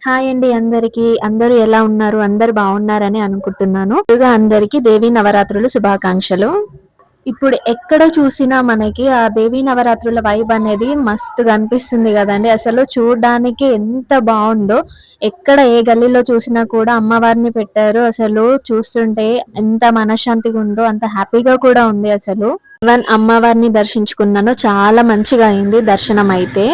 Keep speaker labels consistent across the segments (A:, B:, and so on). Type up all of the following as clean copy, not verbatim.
A: Hi అండి అందరికి. అందరూ ఎలా ఉన్నారు? అందరూ బాగున్నారని అనుకుంటున్నాను. ముందుగా అందరికీ దేవీ నవరాత్రులు శుభాకాంక్షలు. ఇప్పుడు ఎక్కడ చూసినా మనకి ఆ దేవీ నవరాత్రుల వైబ్ అనేది మస్తుగా అనిపిస్తుంది కదండి. అసలు చూడడానికి ఎంత బాగుందో, ఎక్కడ ఏ గల్లీలో చూసినా కూడా అమ్మవారిని పెట్టారు. అసలు చూస్తుంటే ఎంత మనశ్శాంతిగా ఉందో, అంత హ్యాపీగా కూడా ఉంది అసలు. ఈవెన్ అమ్మవారిని దర్శించుకున్నాను, చాలా మంచిగా అయింది దర్శనం అయితే.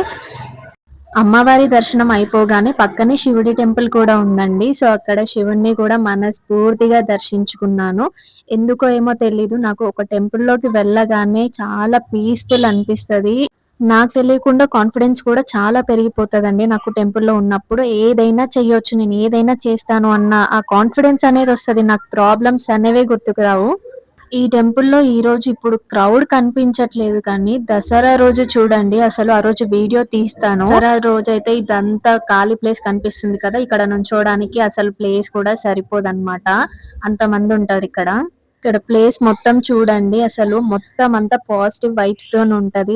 A: అమ్మవారి దర్శనం అయిపోగానే పక్కనే శివుడి టెంపుల్ కూడా ఉందండి. సో, అక్కడ శివుడిని కూడా మనస్ఫూర్తిగా దర్శించుకున్నాను. ఎందుకో ఏమో తెలీదు, నాకు ఒక టెంపుల్‌లోకి వెళ్ళగానే చాలా పీస్‌ఫుల్ అనిపిస్తది. నాకు తెలియకుండా కాన్ఫిడెన్స్ కూడా చాలా పెరిగిపోతదండి నాకు టెంపుల్‌లో ఉన్నప్పుడు. ఏదైనా చెయ్యొచ్చు, నేను ఏదైనా చేస్తాను అన్న ఆ కాన్ఫిడెన్స్ అనేదొస్తది. నాకు ప్రాబ్లమ్స్ అనేవే గుర్తుకు రావు. ఈ టెంపుల్‌లో ఈరోజు ఇప్పుడు క్రౌడ్ కనిపించట్లేదు కానీ, దసరా రోజు చూడండి అసలు ఆ రోజు వీడియో తీస్తాను. దసరా రోజైతే ఇదంతా ఖాళీ ప్లేస్ కనిపిస్తుంది కదా! ఇక్కడ నుంచోడానికి అసలు ప్లేస్ కూడా సరిపోదన్నమాట. అంతమందుంటారిక్కడ. ఇక్కడ ప్లేస్ మొత్తం చూడండి. అసలు మొత్తం అంతా పాజిటివ్ వైబ్స్ తోని ఉంటది.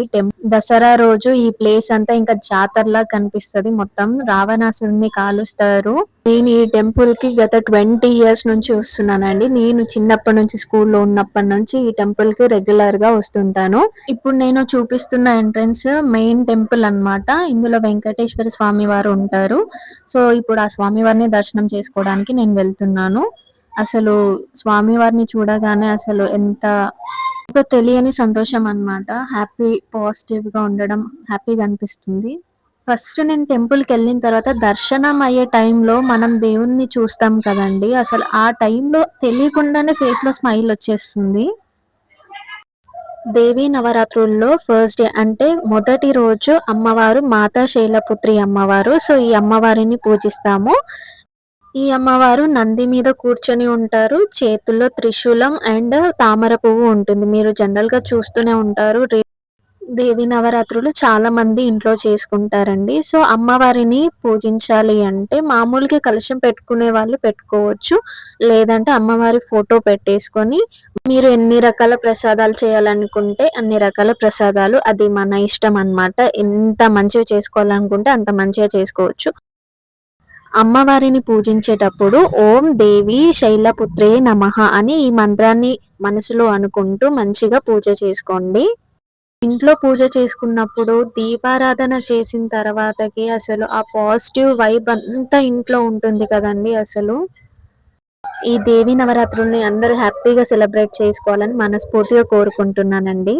A: దసరా రోజు ఈ ప్లేస్ అంతా ఇంకా జాతరలా కనిపిస్తది. మొత్తం రావణాసురుడిని కాలుస్తారు. నేను ఈ టెంపుల్ కి గత 20 ఇయర్స్ నుంచి వస్తున్నానండి. నేను చిన్నప్పటి నుంచి స్కూల్లో ఉన్నప్పటి నుంచి ఈ టెంపుల్ కి రెగ్యులర్ గా వస్తుంటాను. ఇప్పుడు నేను చూపిస్తున్న ఎంట్రన్స్ మెయిన్ టెంపుల్ అన్నమాట. ఇందులో వెంకటేశ్వర స్వామి వారు ఉంటారు. సో ఇప్పుడు ఆ స్వామి వారిని దర్శనం చేసుకోవడానికి నేను వెళ్తున్నాను. అసలు స్వామివారిని చూడగానే అసలు ఎంత ఏదో తెలియని సంతోషం అన్నమాట. హ్యాపీ పాజిటివ్‌గా ఉండడం హ్యాపీగా అనిపిస్తుంది. ఫస్ట్ నేను టెంపుల్‌కెళ్ళిన తర్వాత దర్శనం అయ్యే టైంలో మనం దేవుడిని చూస్తాం కదండీ! అసలు ఆ టైంలో తెలియకుండానే ఫేస్‌లో స్మైల్ వచ్చేస్తుంది. దేవీ నవరాత్రుల్లో ఫస్ట్ డే అంటే మొదటి రోజు అమ్మవారు మాతా శైలపుత్రి అమ్మవారు. సో, ఈ అమ్మవారిని పూజిస్తాము. ఈ అమ్మవారు నంది మీద కూర్చొని ఉంటారు. చేతుల్లో త్రిశూలం అండ్ తామర పువ్వు ఉంటుంది. మీరు జనరల్‌గా చూస్తూనే ఉంటారు. దేవి నవరాత్రులు చాలా మంది ఇంట్లో చేసుకుంటారండి. సో, అమ్మవారిని పూజించాలి అంటే మామూలుగా కలశం పెట్టుకునే వాళ్ళు పెట్టుకోవచ్చు. లేదంటే అమ్మవారి ఫోటో పెట్టేసుకొని మీరు ఎన్ని రకాల ప్రసాదాలు చేయాలనుకుంటే అన్ని రకాల ప్రసాదాలు, అది మన ఇష్టం అన్నమాట. ఎంత మంచిగా చేసుకోవాలనుకుంటే అంత మంచిగా చేసుకోవచ్చు. అమ్మవారిని పూజించేటప్పుడు ఓం దేవి శైలపుత్రే నమః అని ఈ మంత్రాన్ని మనసులో అనుకుంటూ మంచిగా పూజ చేసుకోండి. ఇంట్లో పూజ చేసుకున్నప్పుడు దీపారాధన చేసిన తర్వాతకి అసలు ఆ పాజిటివ్ వైబ్ అంతా ఇంట్లో ఉంటుంది కదండీ అసలు. ఈ దేవి నవరాత్రుల్ని అందరూ హ్యాపీగా సెలబ్రేట్ చేసుకోవాలని మనస్ఫూర్తిగా కోరుకుంటున్నానండి.